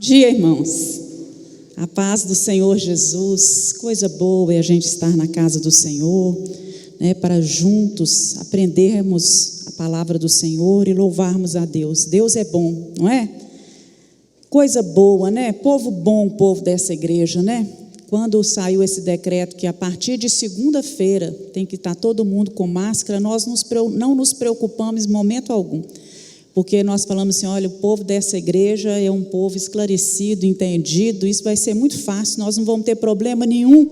Dia, irmãos. A paz do Senhor Jesus. Coisa boa é a gente estar na casa do Senhor, né, para juntos aprendermos a palavra do Senhor e louvarmos a Deus. Deus é bom, não é? Coisa boa, né? Povo bom, povo dessa igreja, né? Quando saiu esse decreto que a partir de segunda-feira tem que estar todo mundo com máscara, nós não nos preocupamos em momento algum. Porque nós falamos assim, olha, o povo dessa igreja é um povo esclarecido, entendido, isso vai ser muito fácil, nós não vamos ter problema nenhum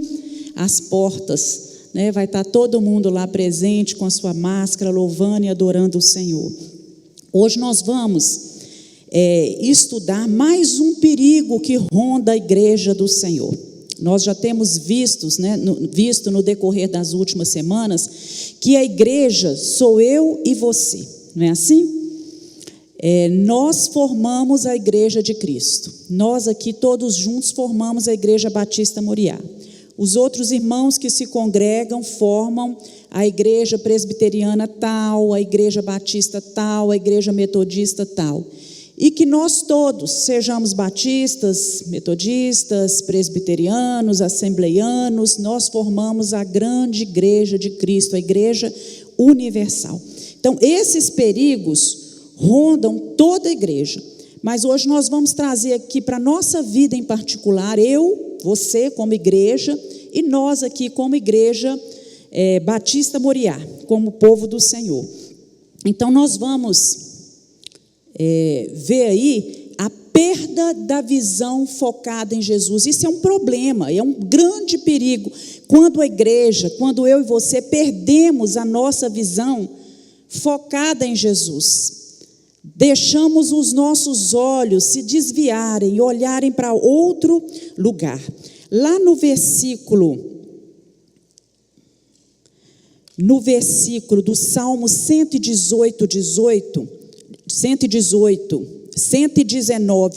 às portas, né? Vai estar todo mundo lá presente com a sua máscara, louvando e adorando o Senhor. Hoje nós vamos estudar mais um perigo que ronda a igreja do Senhor. Nós já temos visto no decorrer das últimas semanas, que a igreja sou eu e você, não é assim? Nós formamos a igreja de Cristo. Nós aqui todos juntos formamos a igreja Batista Moriá. Os outros irmãos que se congregam formam a igreja presbiteriana tal, a igreja batista tal, a igreja metodista tal. E que nós todos sejamos batistas, metodistas, presbiterianos, assembleianos, nós formamos a grande igreja de Cristo, a igreja universal. Então, esses perigos rondam toda a igreja, mas hoje nós vamos trazer aqui para a nossa vida em particular, eu, você como igreja, e nós aqui como igreja Batista Moriá, como povo do Senhor. Então nós vamos ver aí a perda da visão focada em Jesus. Isso é um problema, é um grande perigo, quando a igreja, quando eu e você perdemos a nossa visão focada em Jesus. Deixamos os nossos olhos se desviarem e olharem para outro lugar. Lá no versículo do Salmo 119,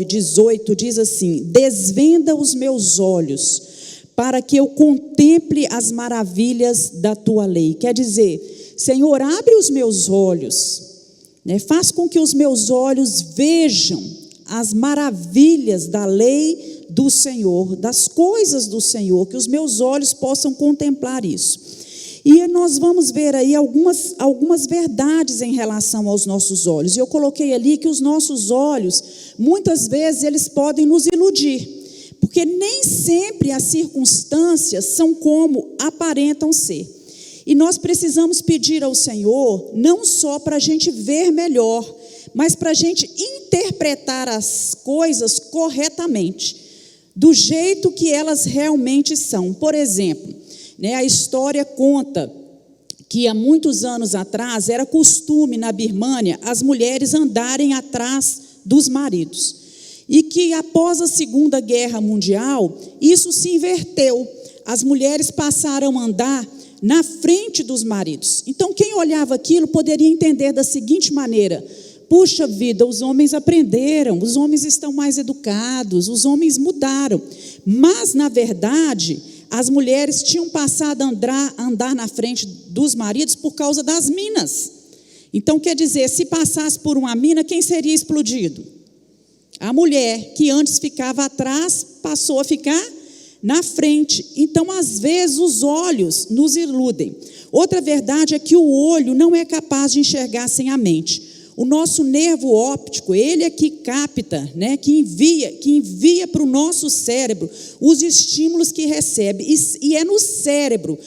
18, diz assim: desvenda os meus olhos, para que eu contemple as maravilhas da tua lei. Quer dizer, Senhor, abre os meus olhos, faz com que os meus olhos vejam as maravilhas da lei do Senhor, das coisas do Senhor, que os meus olhos possam contemplar isso. E nós vamos ver aí algumas verdades em relação aos nossos olhos. E eu coloquei ali que os nossos olhos, muitas vezes, eles podem nos iludir, porque nem sempre as circunstâncias são como aparentam ser. E nós precisamos pedir ao Senhor, não só para a gente ver melhor, mas para a gente interpretar as coisas corretamente, do jeito que elas realmente são. Por exemplo, a história conta que há muitos anos atrás era costume na Birmânia as mulheres andarem atrás dos maridos. E que após a Segunda Guerra Mundial, isso se inverteu. As mulheres passaram a andar na frente dos maridos. Então, quem olhava aquilo poderia entender da seguinte maneira: puxa vida, os homens aprenderam, os homens estão mais educados, os homens mudaram. Mas, na verdade, as mulheres tinham passado a andar na frente dos maridos por causa das minas. Então, quer dizer, se passasse por uma mina, quem seria explodido? A mulher, que antes ficava atrás, passou a ficar na frente. Então, às vezes, os olhos nos iludem. Outra verdade é que o olho não é capaz de enxergar sem a mente. O nosso nervo óptico, ele é que capta, que envia para o nosso cérebro os estímulos que recebe. E é no cérebro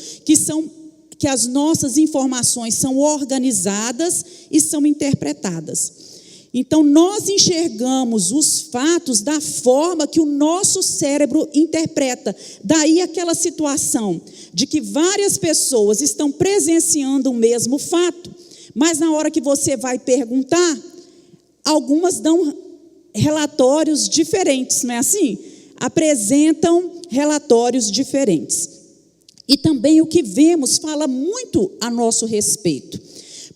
que as nossas informações são organizadas e são interpretadas. Então, nós enxergamos os fatos da forma que o nosso cérebro interpreta. Daí aquela situação de que várias pessoas estão presenciando o mesmo fato, mas na hora que você vai perguntar, algumas dão relatórios diferentes, não é assim? Apresentam relatórios diferentes. E também o que vemos fala muito a nosso respeito.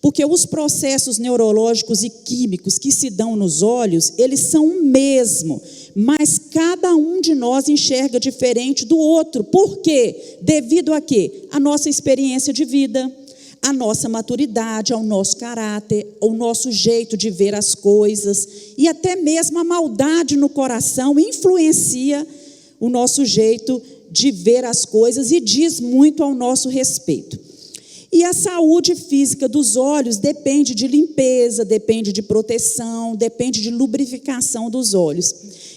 Porque os processos neurológicos e químicos que se dão nos olhos, eles são o mesmo, mas cada um de nós enxerga diferente do outro. Por quê? Devido a quê? A nossa experiência de vida, a nossa maturidade, ao nosso caráter, ao nosso jeito de ver as coisas, e até mesmo a maldade no coração influencia o nosso jeito de ver as coisas e diz muito ao nosso respeito. E a saúde física dos olhos depende de limpeza, depende de proteção, depende de lubrificação dos olhos.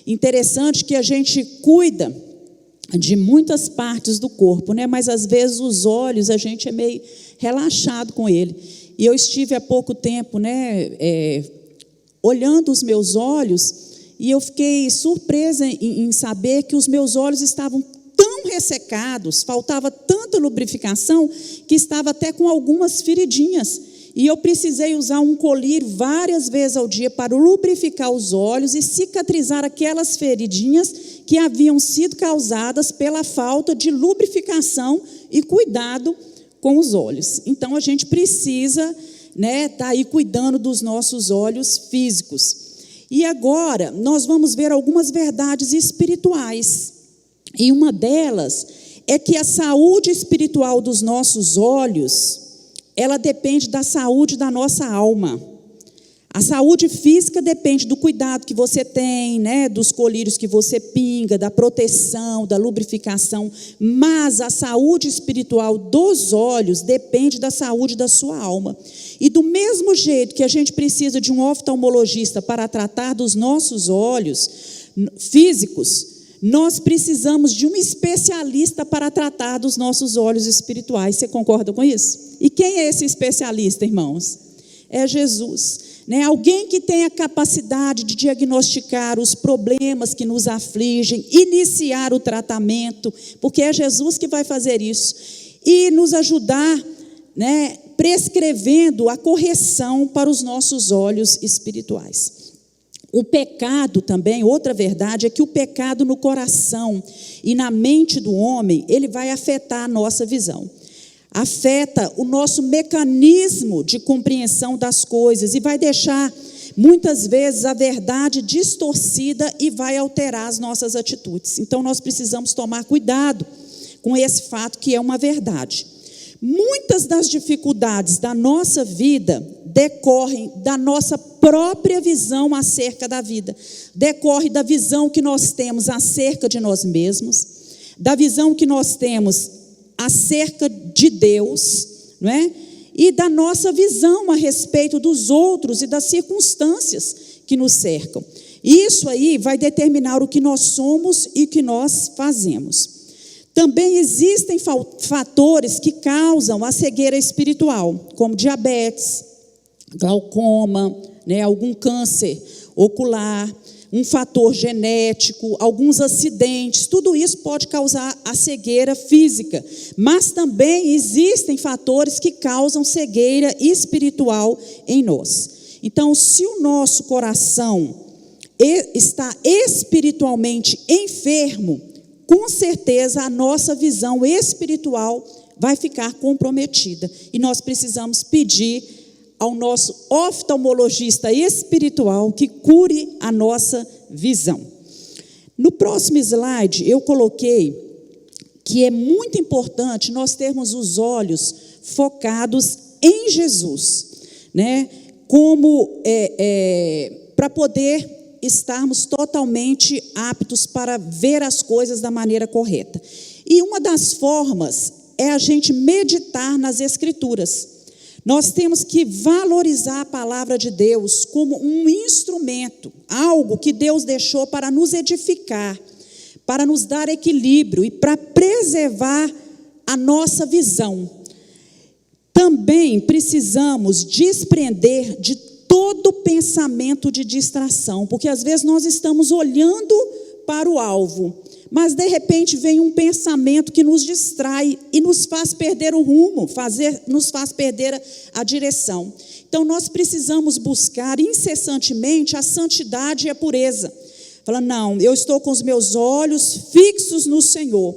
Interessante que a gente cuida de muitas partes do corpo, né? Mas às vezes os olhos a gente é meio relaxado com ele. E eu estive há pouco tempo, né, olhando os meus olhos, e eu fiquei surpresa em saber que os meus olhos estavam tão ressecados, faltava tanta lubrificação, que estava até com algumas feridinhas. E eu precisei usar um colírio várias vezes ao dia para lubrificar os olhos e cicatrizar aquelas feridinhas que haviam sido causadas pela falta de lubrificação e cuidado com os olhos. Então, a gente precisa, né, estar aí cuidando dos nossos olhos físicos. E agora, nós vamos ver algumas verdades espirituais. E uma delas é que a saúde espiritual dos nossos olhos, ela depende da saúde da nossa alma. A saúde física depende do cuidado que você tem, né, dos colírios que você pinga, da proteção, da lubrificação, mas a saúde espiritual dos olhos depende da saúde da sua alma. E do mesmo jeito que a gente precisa de um oftalmologista para tratar dos nossos olhos físicos, nós precisamos de um especialista para tratar dos nossos olhos espirituais. Você concorda com isso? E quem é esse especialista, irmãos? É Jesus, né? Alguém que tem a capacidade de diagnosticar os problemas que nos afligem, iniciar o tratamento, porque é Jesus que vai fazer isso, e nos ajudar, né, prescrevendo a correção para os nossos olhos espirituais. O pecado também, outra verdade, é que o pecado no coração e na mente do homem, ele vai afetar a nossa visão. Afeta o nosso mecanismo de compreensão das coisas e vai deixar, muitas vezes, a verdade distorcida e vai alterar as nossas atitudes. Então, nós precisamos tomar cuidado com esse fato que é uma verdade. Muitas das dificuldades da nossa vida decorrem da nossa própria visão acerca da vida. Decorre da visão que nós temos acerca de nós mesmos, da visão que nós temos acerca de Deus, não é? E da nossa visão a respeito dos outros e das circunstâncias que nos cercam. Isso aí vai determinar o que nós somos e o que nós fazemos. Também existem fatores que causam a cegueira espiritual, como diabetes, glaucoma, né, algum câncer ocular, um fator genético, alguns acidentes, tudo isso pode causar a cegueira física, mas também existem fatores que causam cegueira espiritual em nós. Então, se o nosso coração está espiritualmente enfermo, com certeza a nossa visão espiritual vai ficar comprometida. E nós precisamos pedir ao nosso oftalmologista espiritual que cure a nossa visão. No próximo slide, eu coloquei que é muito importante nós termos os olhos focados em Jesus, né? Como para poder estarmos totalmente aptos para ver as coisas da maneira correta. E uma das formas é a gente meditar nas Escrituras. Nós temos que valorizar a palavra de Deus como um instrumento, algo que Deus deixou para nos edificar, para nos dar equilíbrio e para preservar a nossa visão. Também precisamos desprender de todo pensamento de distração, porque às vezes nós estamos olhando para o alvo, mas de repente vem um pensamento que nos distrai e nos faz perder o rumo, nos faz perder a direção. Então nós precisamos buscar incessantemente a santidade e a pureza. Falando, não, eu estou com os meus olhos fixos no Senhor.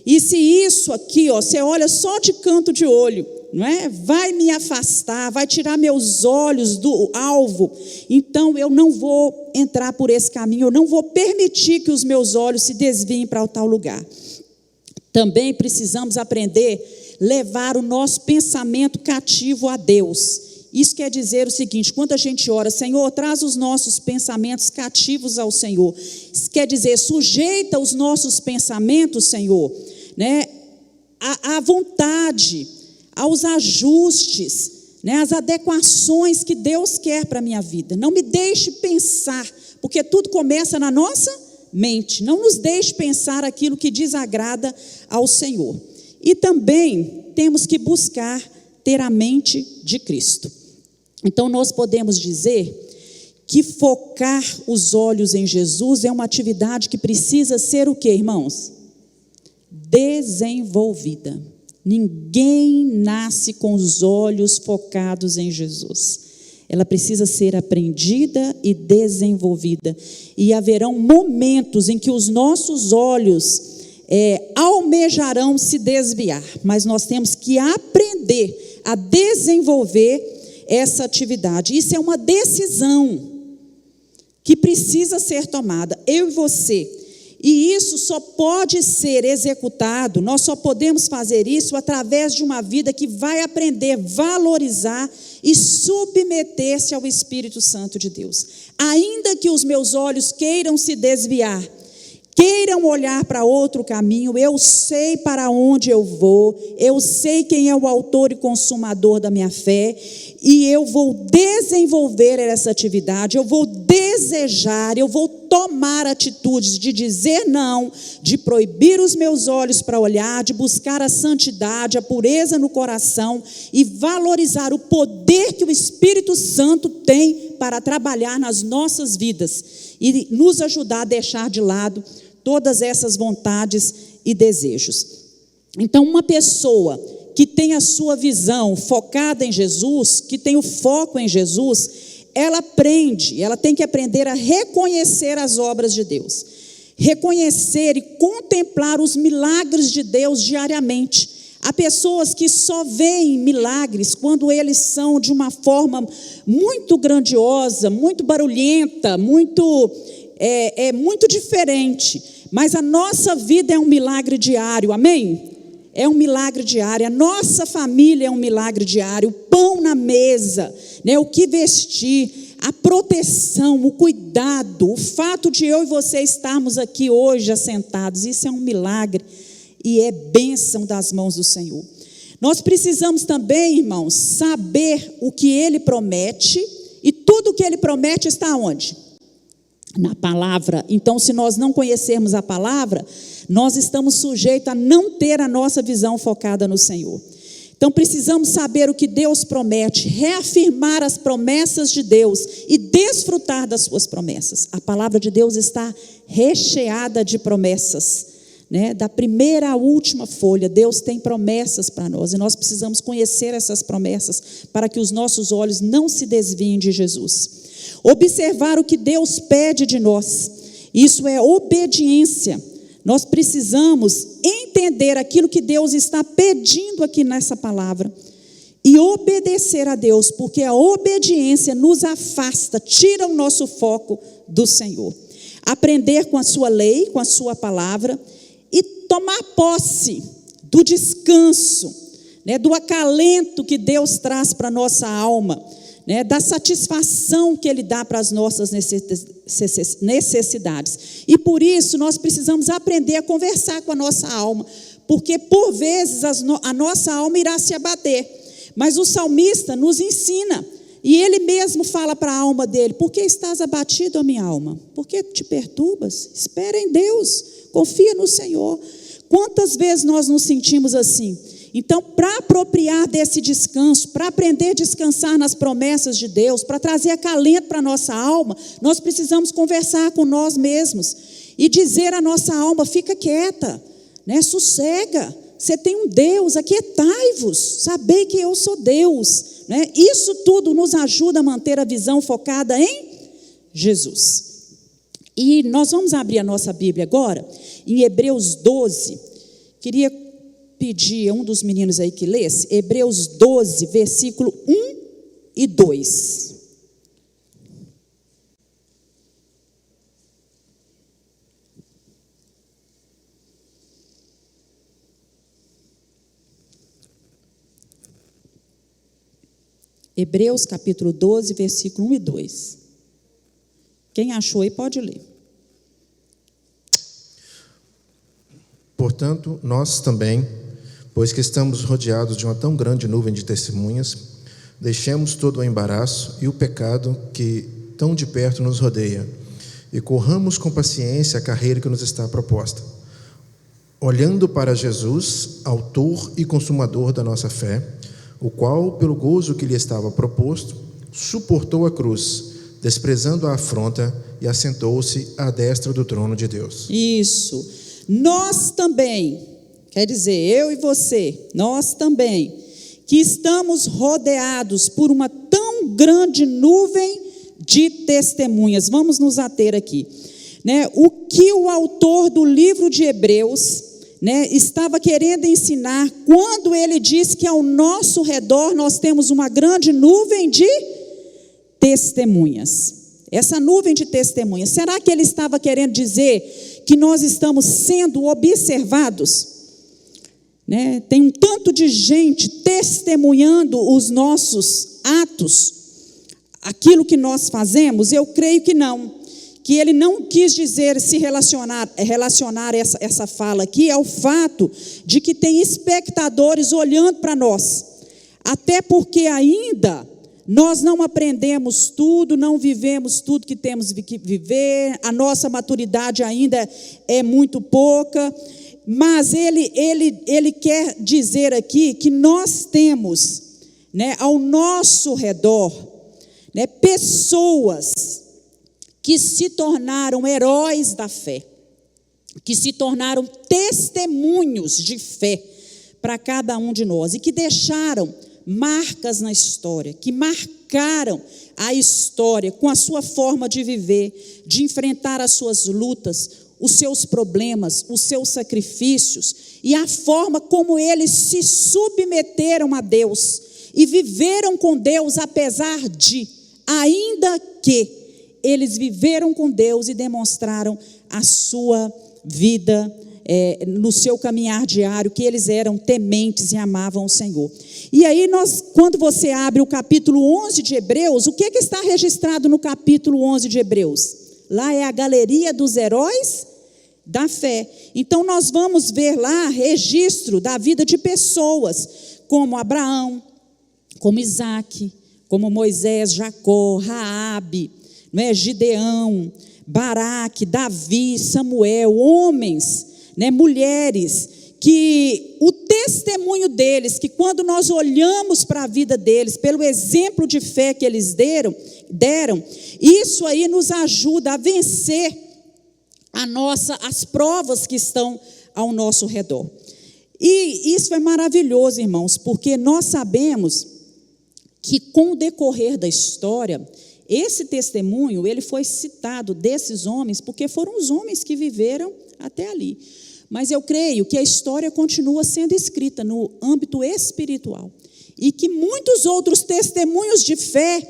E se isso aqui, você olha só de canto de olho, não é? Vai me afastar, vai tirar meus olhos do alvo, então eu não vou entrar por esse caminho, eu não vou permitir que os meus olhos se desviem para tal lugar. Também precisamos aprender a levar o nosso pensamento cativo a Deus. Isso quer dizer o seguinte: quando a gente ora, Senhor, traz os nossos pensamentos cativos ao Senhor. Isso quer dizer, sujeita os nossos pensamentos, Senhor, né, à vontade, aos ajustes, né, às adequações que Deus quer para a minha vida. Não me deixe pensar, porque tudo começa na nossa mente. Não nos deixe pensar aquilo que desagrada ao Senhor. E também temos que buscar ter a mente de Cristo. Então nós podemos dizer que focar os olhos em Jesus é uma atividade que precisa ser o quê, irmãos? Desenvolvida. Ninguém nasce com os olhos focados em Jesus. Ela precisa ser aprendida e desenvolvida. E haverão momentos em que os nossos olhos almejarão se desviar, mas nós temos que aprender a desenvolver essa atividade. Isso é uma decisão que precisa ser tomada, eu e você. E isso só pode ser executado, nós só podemos fazer isso através de uma vida que vai aprender a valorizar e submeter-se ao Espírito Santo de Deus. Ainda que os meus olhos queiram se desviar, queiram olhar para outro caminho, eu sei para onde eu vou, eu sei quem é o autor e consumador da minha fé, e eu vou desenvolver essa atividade, eu vou desejar, eu vou tomar atitudes de dizer não, de proibir os meus olhos para olhar, de buscar a santidade, a pureza no coração e valorizar o poder que o Espírito Santo tem para trabalhar nas nossas vidas e nos ajudar a deixar de lado todas essas vontades e desejos. Então, uma pessoa que tem a sua visão focada em Jesus, que tem o foco em Jesus, ela tem que aprender a reconhecer as obras de Deus, reconhecer e contemplar os milagres de Deus diariamente. Há pessoas que só veem milagres quando eles são de uma forma muito grandiosa, muito barulhenta, muito diferente, mas a nossa vida é um milagre diário, amém? É um milagre diário, a nossa família é um milagre diário, o pão na mesa, né, o que vestir, a proteção, o cuidado, o fato de eu e você estarmos aqui hoje assentados, isso é um milagre e é bênção das mãos do Senhor. Nós precisamos também, irmãos, saber o que Ele promete, e tudo o que Ele promete está onde? Na palavra. Então, se nós não conhecermos a palavra, nós estamos sujeitos a não ter a nossa visão focada no Senhor. Então, precisamos saber o que Deus promete, reafirmar as promessas de Deus e desfrutar das suas promessas. A palavra de Deus está recheada de promessas, né? Da primeira à última folha, Deus tem promessas para nós, e nós precisamos conhecer essas promessas para que os nossos olhos não se desviem de Jesus. Observar o que Deus pede de nós, isso é obediência. Nós precisamos entender aquilo que Deus está pedindo aqui nessa palavra e obedecer a Deus, porque a obediência nos afasta, tira o nosso foco do Senhor. Aprender com a sua lei, com a sua palavra, e tomar posse do descanso, né, do acalento que Deus traz para a nossa alma, né, da satisfação que Ele dá para as nossas necessidades. E por isso nós precisamos aprender a conversar com a nossa alma, porque por vezes a nossa alma irá se abater, mas o salmista nos ensina, e ele mesmo fala para a alma dele: por que estás abatido, ó minha alma? Por que te perturbas? Espera em Deus, confia no Senhor. Quantas vezes nós nos sentimos assim? Então, para apropriar desse descanso, para aprender a descansar nas promessas de Deus, para trazer acalento para a nossa alma, nós precisamos conversar com nós mesmos e dizer à nossa alma: fica quieta, né? Sossega, você tem um Deus, aquietai-vos, sabei que eu sou Deus, né? Isso tudo nos ajuda a manter a visão focada em Jesus. E nós vamos abrir a nossa Bíblia agora, em Hebreus 12, queria pedir a um dos meninos aí que lesse, Hebreus 12, versículo 1 e 2. Hebreus capítulo 12, versículo 1 e 2. Quem achou aí pode ler. Portanto, nós também, pois que estamos rodeados de uma tão grande nuvem de testemunhas, deixemos todo o embaraço e o pecado que tão de perto nos rodeia, e corramos com paciência a carreira que nos está proposta, olhando para Jesus, autor e consumador da nossa fé, o qual, pelo gozo que lhe estava proposto, suportou a cruz, desprezando a afronta, e assentou-se à destra do trono de Deus. Isso. Nós também, quer dizer, eu e você, nós também, que estamos rodeados por uma tão grande nuvem de testemunhas. Vamos nos ater aqui, né? O que o autor do livro de Hebreus, né, estava querendo ensinar quando ele diz que ao nosso redor nós temos uma grande nuvem de testemunhas. Essa nuvem de testemunhas, será que ele estava querendo dizer que nós estamos sendo observados? Né? Tem um tanto de gente testemunhando os nossos atos, aquilo que nós fazemos? Eu creio que não. Que ele não quis dizer, relacionar essa fala aqui ao fato de que tem espectadores olhando para nós. Até porque ainda nós não aprendemos tudo, não vivemos tudo que temos que viver, a nossa maturidade ainda é muito pouca, mas ele quer dizer aqui que nós temos, né, ao nosso redor, né, pessoas que se tornaram heróis da fé, que se tornaram testemunhos de fé para cada um de nós, e que deixaram marcas na história, que marcaram a história com a sua forma de viver, de enfrentar as suas lutas, os seus problemas, os seus sacrifícios, e a forma como eles se submeteram a Deus, e viveram com Deus apesar de, ainda que, eles viveram com Deus e demonstraram a sua vida, no seu caminhar diário, que eles eram tementes e amavam o Senhor. E aí quando você abre o capítulo 11 de Hebreus, o que está registrado no capítulo 11 de Hebreus? Lá é a galeria dos heróis da fé. Então nós vamos ver lá registro da vida de pessoas como Abraão, como Isaac, como Moisés, Jacó, Raabe, né, Gideão, Baraque, Davi, Samuel, homens, né, mulheres, que o testemunho deles, que quando nós olhamos para a vida deles, pelo exemplo de fé que eles deram, isso aí nos ajuda a vencer as provas que estão ao nosso redor. E isso é maravilhoso, irmãos, porque nós sabemos que com o decorrer da história, esse testemunho, ele foi citado desses homens, porque foram os homens que viveram até ali. Mas eu creio que a história continua sendo escrita no âmbito espiritual, e que muitos outros testemunhos de fé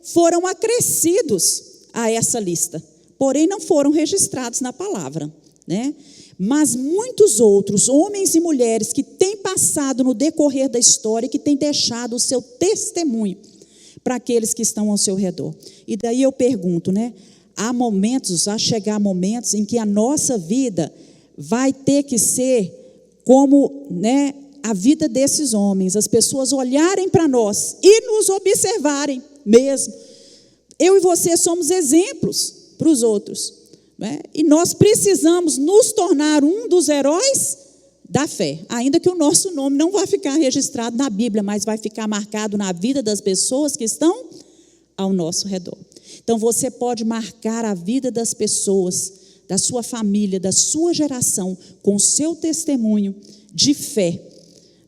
foram acrescidos a essa lista, porém não foram registrados na palavra, né? Mas muitos outros homens e mulheres que têm passado no decorrer da história, que têm deixado o seu testemunho para aqueles que estão ao seu redor. E daí eu pergunto, né? Há chegar momentos em que a nossa vida vai ter que ser como, né, a vida desses homens, as pessoas olharem para nós e nos observarem mesmo. Eu e você somos exemplos para os outros, né? E nós precisamos nos tornar um dos heróis da fé, ainda que o nosso nome não vai ficar registrado na Bíblia, mas vai ficar marcado na vida das pessoas que estão ao nosso redor. Então você pode marcar a vida das pessoas, da sua família, da sua geração, com o seu testemunho de fé,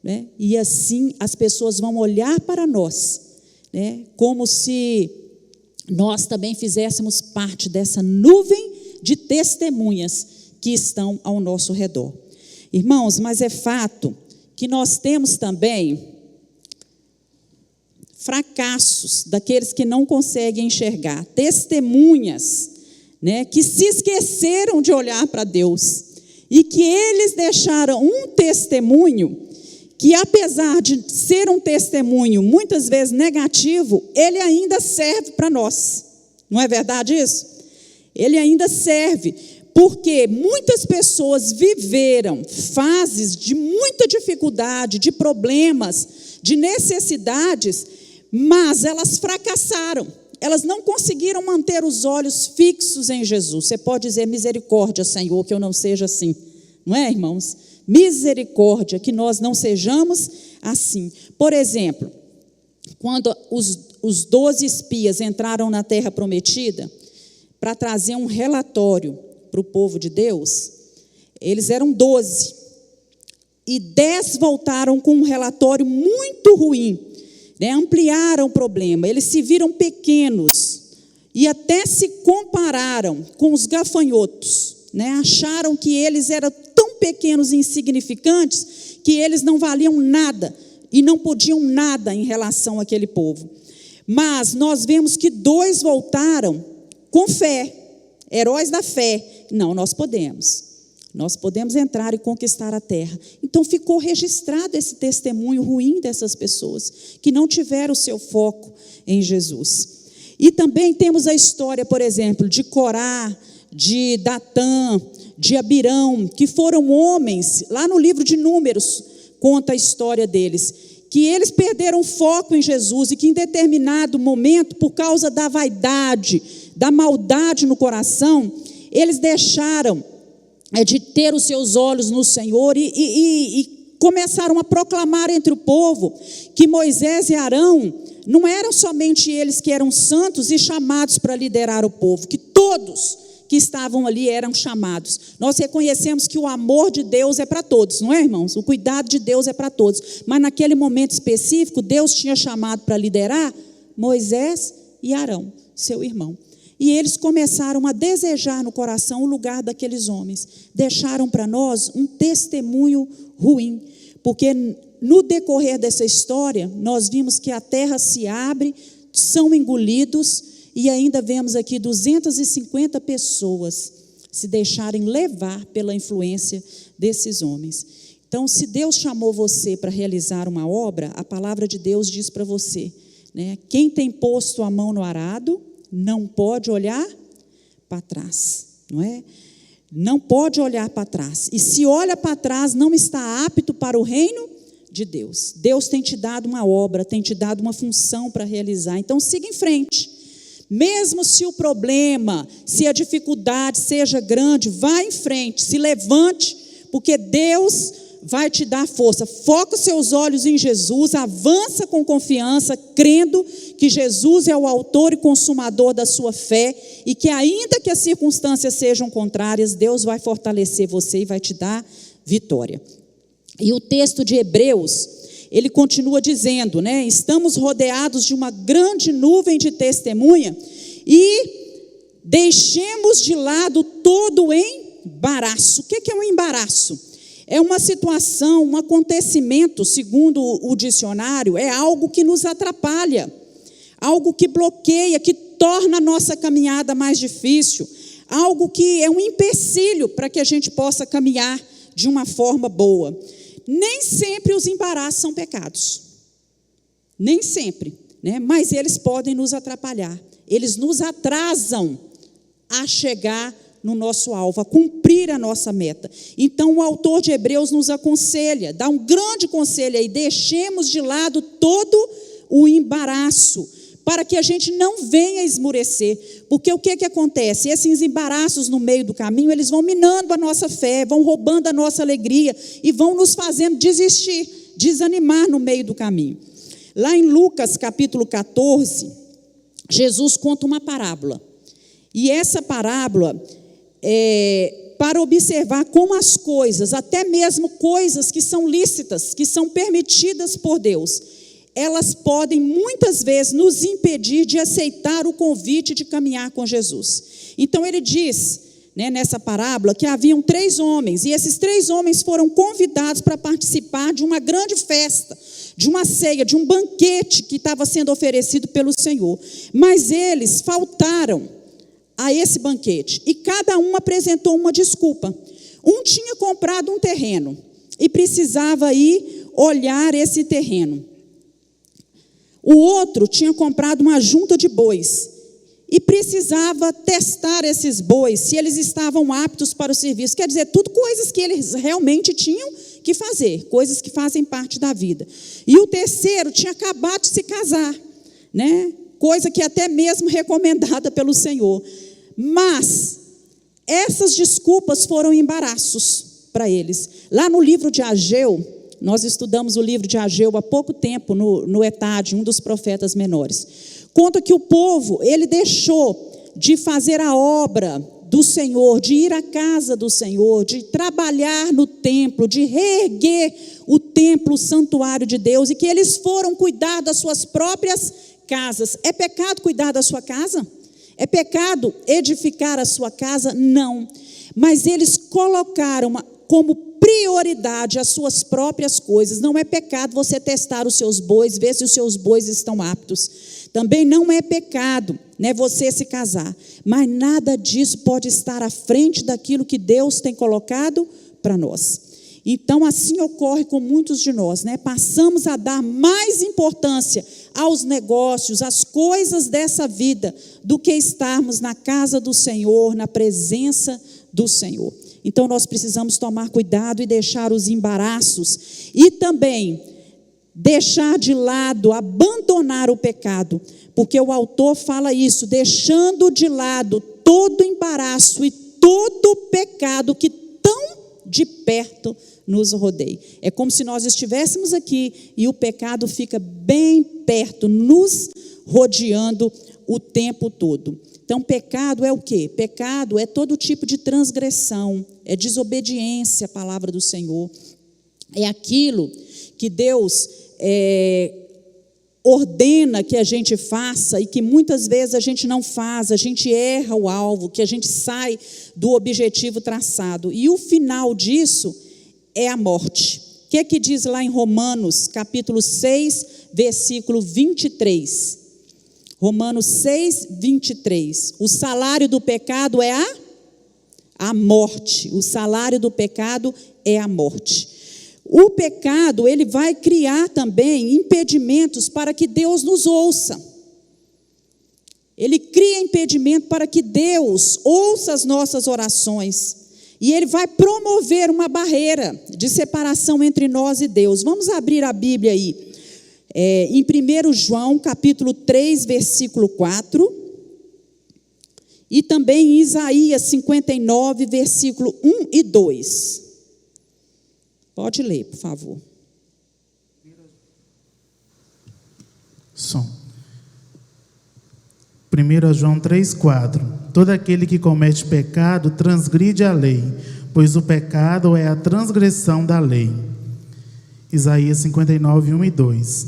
né? E assim as pessoas vão olhar para nós, né, como se nós também fizéssemos parte dessa nuvem de testemunhas que estão ao nosso redor. Irmãos, mas é fato que nós temos também fracassos daqueles que não conseguem enxergar, testemunhas, né, que se esqueceram de olhar para Deus, e que eles deixaram um testemunho que apesar de ser um testemunho muitas vezes negativo, ele ainda serve para nós. Não é verdade isso? Ele ainda serve, porque muitas pessoas viveram fases de muita dificuldade, de problemas, de necessidades, mas elas fracassaram. Elas não conseguiram manter os olhos fixos em Jesus. Você pode dizer: misericórdia, Senhor, que eu não seja assim. Não é, irmãos? Misericórdia, que nós não sejamos assim. Por exemplo, quando os 12 espias entraram na terra prometida para trazer um relatório para o povo de Deus, eles eram 12. E 10 voltaram com um relatório muito ruim, né? Ampliaram o problema. Eles se viram pequenos e até se compararam com os gafanhotos, né? Acharam que eles eram tão pequenos e insignificantes que eles não valiam nada e não podiam nada em relação àquele povo. Mas nós vemos que 2 voltaram com fé, heróis da fé. Não, nós podemos entrar e conquistar a terra. Então ficou registrado esse testemunho ruim dessas pessoas que não tiveram o seu foco em Jesus. E também temos a história, por exemplo, de Corá, de Datã, de Abirão, que foram homens, lá no livro de Números conta a história deles, que eles perderam o foco em Jesus e que em determinado momento, por causa da vaidade, da maldade no coração, eles deixaram de ter os seus olhos no Senhor e começaram a proclamar entre o povo que Moisés e Arão não eram somente eles que eram santos e chamados para liderar o povo, que todos que estavam ali eram chamados. Nós reconhecemos que o amor de Deus é para todos, não é, irmãos? O cuidado de Deus é para todos. Mas naquele momento específico, Deus tinha chamado para liderar Moisés e Arão, seu irmão. E eles começaram a desejar no coração o lugar daqueles homens. Deixaram para nós um testemunho ruim, porque no decorrer dessa história, nós vimos que a terra se abre, são engolidos, e ainda vemos aqui 250 pessoas se deixarem levar pela influência desses homens. Então, se Deus chamou você para realizar uma obra, a palavra de Deus diz para você, né? Quem tem posto a mão no arado, não pode olhar para trás, não é? Não pode olhar para trás. E se olha para trás, não está apto para o reino de Deus. Deus tem te dado uma obra, tem te dado uma função para realizar. Então, siga em frente. Mesmo se o problema, se a dificuldade seja grande, vá em frente, se levante, porque Deus vai te dar força. Foca os seus olhos em Jesus, avança com confiança, crendo que Jesus é o autor e consumador da sua fé e que ainda que as circunstâncias sejam contrárias, Deus vai fortalecer você e vai te dar vitória. E o texto de Hebreus, ele continua dizendo, né? Estamos rodeados de uma grande nuvem de testemunha e deixemos de lado todo o embaraço. O que é um embaraço? É uma situação, um acontecimento, segundo o dicionário, é algo que nos atrapalha, algo que bloqueia, que torna a nossa caminhada mais difícil, algo que é um empecilho para que a gente possa caminhar de uma forma boa. Nem sempre os embaraços são pecados, nem sempre, né? Mas eles podem nos atrapalhar, eles nos atrasam a chegar no nosso alvo, a cumprir a nossa meta. Então o autor de Hebreus nos aconselha, dá um grande conselho aí: deixemos de lado todo o embaraço, para que a gente não venha esmurecer, porque o que acontece? Esses embaraços no meio do caminho, eles vão minando a nossa fé, vão roubando a nossa alegria e vão nos fazendo desistir, desanimar no meio do caminho. Lá em Lucas capítulo 14, Jesus conta uma parábola, e essa parábola para observar como as coisas, até mesmo coisas que são lícitas, que são permitidas por Deus, elas podem muitas vezes nos impedir de aceitar o convite de caminhar com Jesus. Então ele diz, né, nessa parábola, que haviam 3 homens, e esses 3 homens foram convidados para participar de uma grande festa, de uma ceia, de um banquete que estava sendo oferecido pelo Senhor. Mas eles faltaram a esse banquete, e cada um apresentou uma desculpa. Um tinha comprado um terreno e precisava ir olhar esse terreno. O outro tinha comprado uma junta de bois e precisava testar esses bois, se eles estavam aptos para o serviço. Quer dizer, tudo coisas que eles realmente tinham que fazer, coisas que fazem parte da vida. E o terceiro tinha acabado de se casar, né? Coisa que é até mesmo recomendada pelo Senhor. Mas essas desculpas foram embaraços para eles. Lá no livro de Ageu, nós estudamos o livro de Ageu há pouco tempo, no ETAD, um dos profetas menores. Conta que o povo, ele deixou de fazer a obra do Senhor, de ir à casa do Senhor, de trabalhar no templo, de reerguer o templo, o santuário de Deus, e que eles foram cuidar das suas próprias casas. É pecado cuidar da sua casa? É pecado edificar a sua casa? Não. Mas eles colocaram como prioridade as suas próprias coisas. Não é pecado você testar os seus bois, ver se os seus bois estão aptos. Também não é pecado, né, você se casar. Mas nada disso pode estar à frente daquilo que Deus tem colocado para nós. Então, assim ocorre com muitos de nós, né? Passamos a dar mais importância aos negócios, às coisas dessa vida, do que estarmos na casa do Senhor, na presença do Senhor. Então, nós precisamos tomar cuidado e deixar os embaraços e também deixar de lado, abandonar o pecado, porque o autor fala isso, deixando de lado todo embaraço e todo pecado que tão de perto nos rodeia. É como se nós estivéssemos aqui e o pecado fica bem perto, nos rodeando o tempo todo. Então, pecado é o quê? Pecado é todo tipo de transgressão, é desobediência à palavra do Senhor. É aquilo que Deus ordena que a gente faça e que muitas vezes a gente não faz, a gente erra o alvo, que a gente sai do objetivo traçado. E o final disso é a morte. O que é que diz lá em Romanos, capítulo 6, versículo 23? Romanos 6, 23. O salário do pecado é a morte. O salário do pecado é a morte. O pecado, ele vai criar também impedimentos para que Deus nos ouça. Ele cria impedimento para que Deus ouça as nossas orações. E ele vai promover uma barreira de separação entre nós e Deus. Vamos abrir a Bíblia aí. Em 1 João, capítulo 3, versículo 4. E também em Isaías 59, versículo 1 e 2. Pode ler, por favor. Som. 1 João 3, 4. Todo aquele que comete pecado transgride a lei, pois o pecado é a transgressão da lei. Isaías 59, 1 e 2.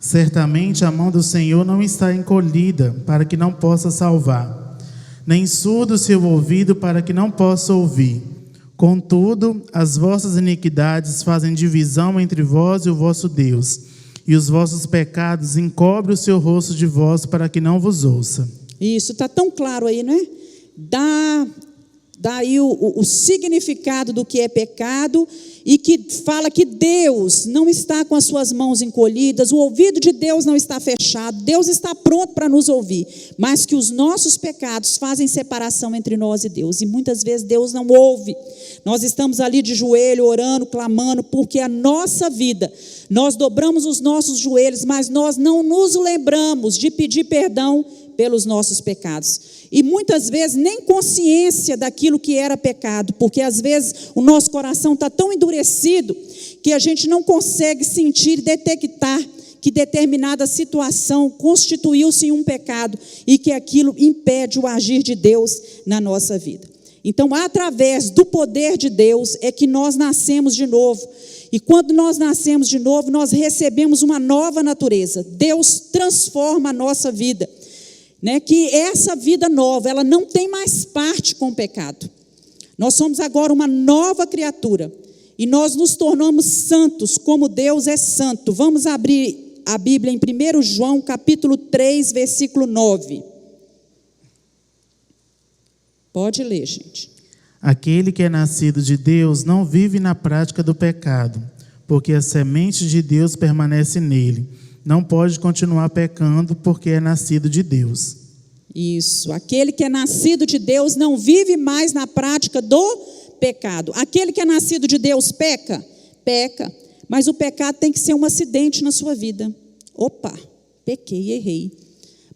Certamente a mão do Senhor não está encolhida para que não possa salvar, nem surdo o seu ouvido para que não possa ouvir. Contudo, as vossas iniquidades fazem divisão entre vós e o vosso Deus, e os vossos pecados encobrem o seu rosto de vós para que não vos ouça. Isso, está tão claro aí, não é? Dá aí o significado do que é pecado e que fala que Deus não está com as suas mãos encolhidas, o ouvido de Deus não está fechado, Deus está pronto para nos ouvir, mas que os nossos pecados fazem separação entre nós e Deus, e muitas vezes Deus não ouve. Nós estamos ali de joelho, orando, clamando, porque a nossa vida, nós dobramos os nossos joelhos, mas nós não nos lembramos de pedir perdão pelos nossos pecados. E muitas vezes nem consciência daquilo que era pecado, porque às vezes o nosso coração está tão endurecido que a gente não consegue sentir e detectar que determinada situação constituiu-se em um pecado e que aquilo impede o agir de Deus na nossa vida. Então, através do poder de Deus é que nós nascemos de novo. E quando nós nascemos de novo, nós recebemos uma nova natureza. Deus transforma a nossa vida. Né, que essa vida nova, ela não tem mais parte com o pecado. Nós somos agora uma nova criatura e nós nos tornamos santos como Deus é santo. Vamos abrir a Bíblia em 1 João capítulo 3, versículo 9. Pode ler, gente. Aquele que é nascido de Deus não vive na prática do pecado, porque a semente de Deus permanece nele. Não pode continuar pecando, porque é nascido de Deus. Isso, aquele que é nascido de Deus não vive mais na prática do pecado. Aquele que é nascido de Deus peca? Peca, mas o pecado tem que ser um acidente na sua vida. Opa, pequei, errei.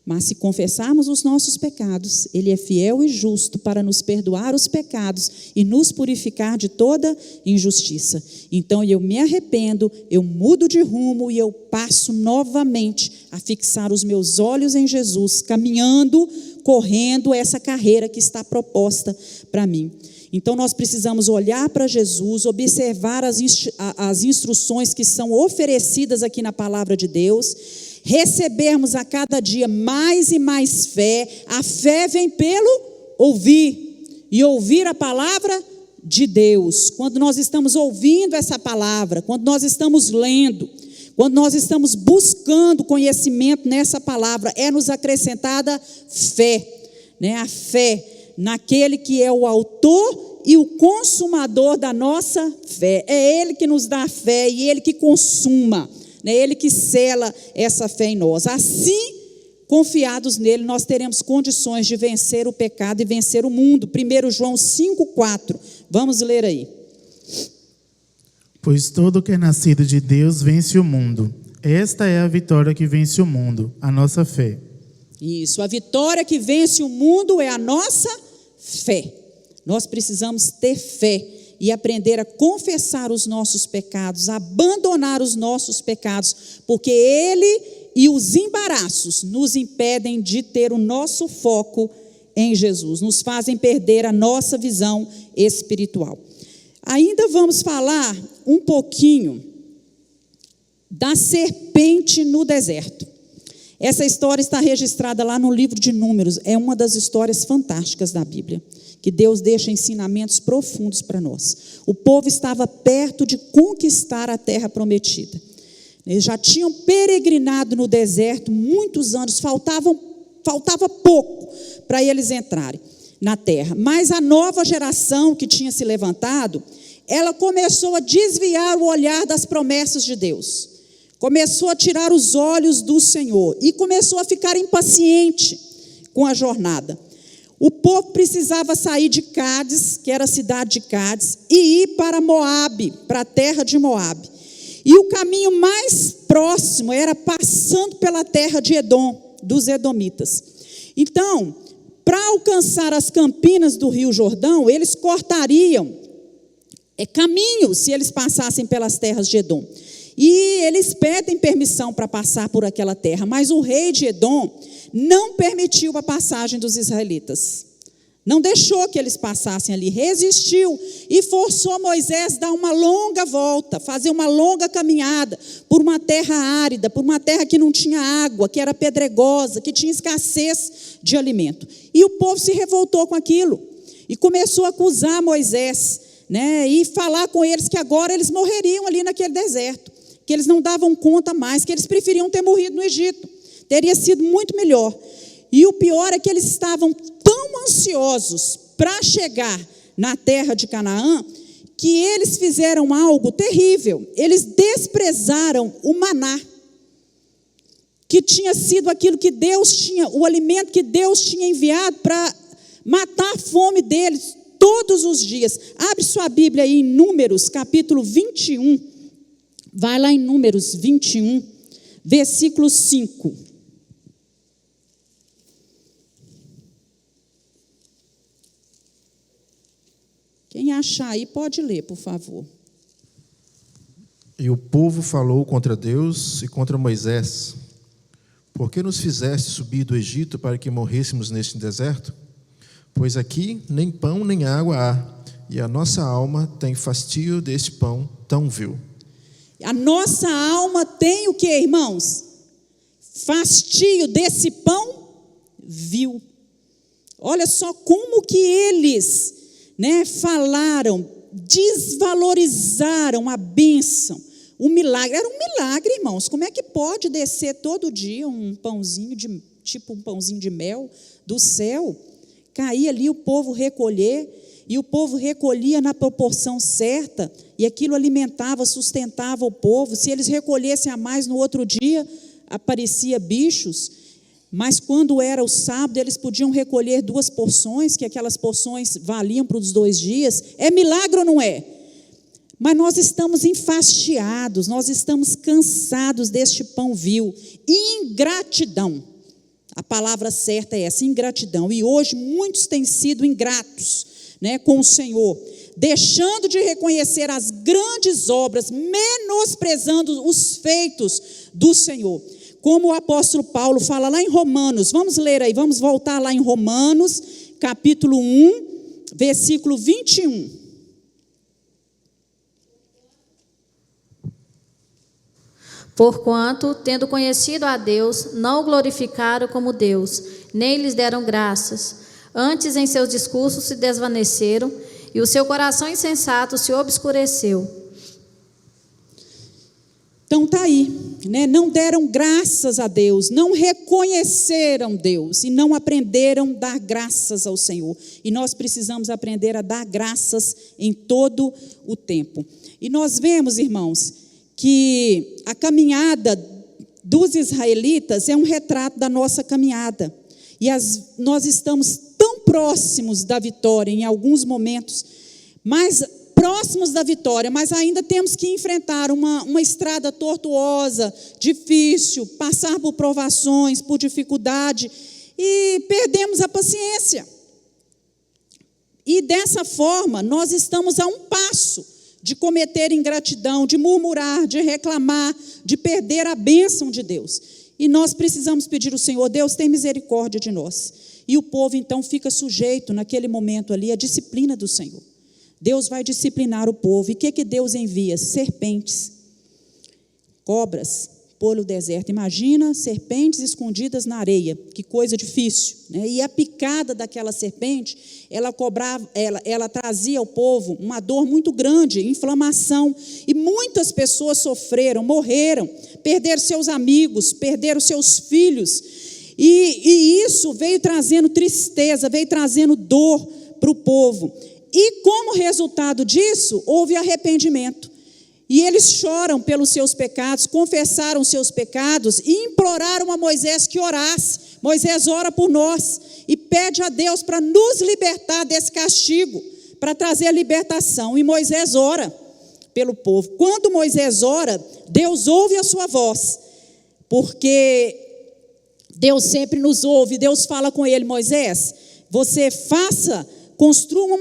Mas se confessarmos os nossos pecados, Ele é fiel e justo para nos perdoar os pecados e nos purificar de toda injustiça. Então eu me arrependo, eu mudo de rumo e eu passo novamente a fixar os meus olhos em Jesus, caminhando, correndo essa carreira que está proposta para mim. Então nós precisamos olhar para Jesus, observar as instruções que são oferecidas aqui na palavra de Deus, recebermos a cada dia mais e mais fé. A fé vem pelo ouvir, e ouvir a palavra de Deus. Quando nós estamos ouvindo essa palavra, quando nós estamos lendo, quando nós estamos buscando conhecimento nessa palavra, é nos acrescentada fé, né? A fé naquele que é o autor e o consumador da nossa fé. É Ele que nos dá a fé e Ele que consuma, né? Ele que sela essa fé em nós. Assim, confiados nele, nós teremos condições de vencer o pecado e vencer o mundo. 1 João 5,4. Vamos ler aí. Pois todo que é nascido de Deus vence o mundo. Esta é a vitória que vence o mundo, a nossa fé. Isso, a vitória que vence o mundo é a nossa fé. Nós precisamos ter fé e aprender a confessar os nossos pecados, abandonar os nossos pecados, porque Ele e os embaraços nos impedem de ter o nosso foco em Jesus, nos fazem perder a nossa visão espiritual. Ainda vamos falar um pouquinho da serpente no deserto. Essa história está registrada lá no livro de Números, é uma das histórias fantásticas da Bíblia, que Deus deixa ensinamentos profundos para nós. O povo estava perto de conquistar a terra prometida. Eles já tinham peregrinado no deserto muitos anos, faltava pouco para eles entrarem na terra. Mas a nova geração que tinha se levantado, ela começou a desviar o olhar das promessas de Deus. Começou a tirar os olhos do Senhor e começou a ficar impaciente com a jornada. O povo precisava sair de Cádiz, que era a cidade de Cádiz, e ir para Moabe, para a terra de Moabe. E o caminho mais próximo era passando pela terra de Edom, dos edomitas. Então, para alcançar as campinas do Rio Jordão, eles cortariam caminho se eles passassem pelas terras de Edom. E eles pedem permissão para passar por aquela terra, mas o rei de Edom não permitiu a passagem dos israelitas. Não deixou que eles passassem ali, resistiu e forçou Moisés a dar uma longa volta, fazer uma longa caminhada por uma terra árida, por uma terra que não tinha água, que era pedregosa, que tinha escassez de alimento. E o povo se revoltou com aquilo e começou a acusar Moisés, né, e falar com eles que agora eles morreriam ali naquele deserto, que eles não davam conta mais, que eles preferiam ter morrido no Egito. Teria sido muito melhor. E o pior é que eles estavam tão ansiosos para chegar na terra de Canaã, que eles fizeram algo terrível. Eles desprezaram o maná, que tinha sido aquilo que Deus tinha, o alimento que Deus tinha enviado para matar a fome deles todos os dias. Abre sua Bíblia aí em Números, capítulo 21. Vai lá em Números 21, versículo 5. Quem achar aí pode ler, por favor. E o povo falou contra Deus e contra Moisés: por que nos fizeste subir do Egito para que morrêssemos neste deserto? Pois aqui nem pão nem água há, e a nossa alma tem fastio deste pão tão vil. A nossa alma tem o que, irmãos? Fastio desse pão vil. Olha só como que eles, né, falaram, desvalorizaram a bênção, o milagre. Era um milagre, irmãos. Como é que pode descer todo dia um pãozinho, tipo um pãozinho de mel do céu, cair ali, o povo recolher? e o povo recolhia na proporção certa, e aquilo alimentava, sustentava o povo. Se eles recolhessem a mais no outro dia, aparecia bichos, mas quando era o sábado, eles podiam recolher 2 porções, que aquelas porções valiam para os 2 dias. É milagre ou não é? Mas nós estamos enfastiados, nós estamos cansados deste pão vil. Ingratidão. A palavra certa é essa, ingratidão. E hoje muitos têm sido ingratos, né, com o Senhor, deixando de reconhecer as grandes obras, menosprezando os feitos do Senhor. Como o apóstolo Paulo fala lá em Romanos, vamos ler aí, vamos voltar lá em Romanos, capítulo 1, versículo 21. Porquanto, tendo conhecido a Deus, não o glorificaram como Deus, nem lhes deram graças. Antes, em seus discursos se desvaneceram, e o seu coração insensato se obscureceu. Então está aí, né? Não deram graças a Deus, não reconheceram Deus e não aprenderam a dar graças ao Senhor. E nós precisamos aprender a dar graças em todo o tempo. E nós vemos, irmãos, que a caminhada dos israelitas é um retrato da nossa caminhada. E nós estamos tão próximos da vitória em alguns momentos, mas próximos da vitória, mas ainda temos que enfrentar uma estrada tortuosa, difícil, passar por provações, por dificuldade, e perdemos a paciência. E dessa forma, nós estamos a um passo de cometer ingratidão, de murmurar, de reclamar, de perder a bênção de Deus. E nós precisamos pedir ao Senhor: Deus, tem misericórdia de nós. E o povo então fica sujeito naquele momento ali à disciplina do Senhor. Deus vai disciplinar o povo. E o que Deus envia? Serpentes, cobras, pelo deserto. Imagina serpentes escondidas na areia, que coisa difícil, né? E a picada daquela serpente, ela trazia ao povo uma dor muito grande, inflamação, e muitas pessoas sofreram, morreram, perderam seus amigos, perderam seus filhos, e isso veio trazendo tristeza, veio trazendo dor para o povo. E como resultado disso, houve arrependimento. E eles choram pelos seus pecados, confessaram seus pecados e imploraram a Moisés que orasse. Moisés, ora por nós e pede a Deus para nos libertar desse castigo, para trazer a libertação. E Moisés ora pelo povo. Quando Moisés ora, Deus ouve a sua voz, porque Deus sempre nos ouve. Deus fala com ele: Moisés, você construa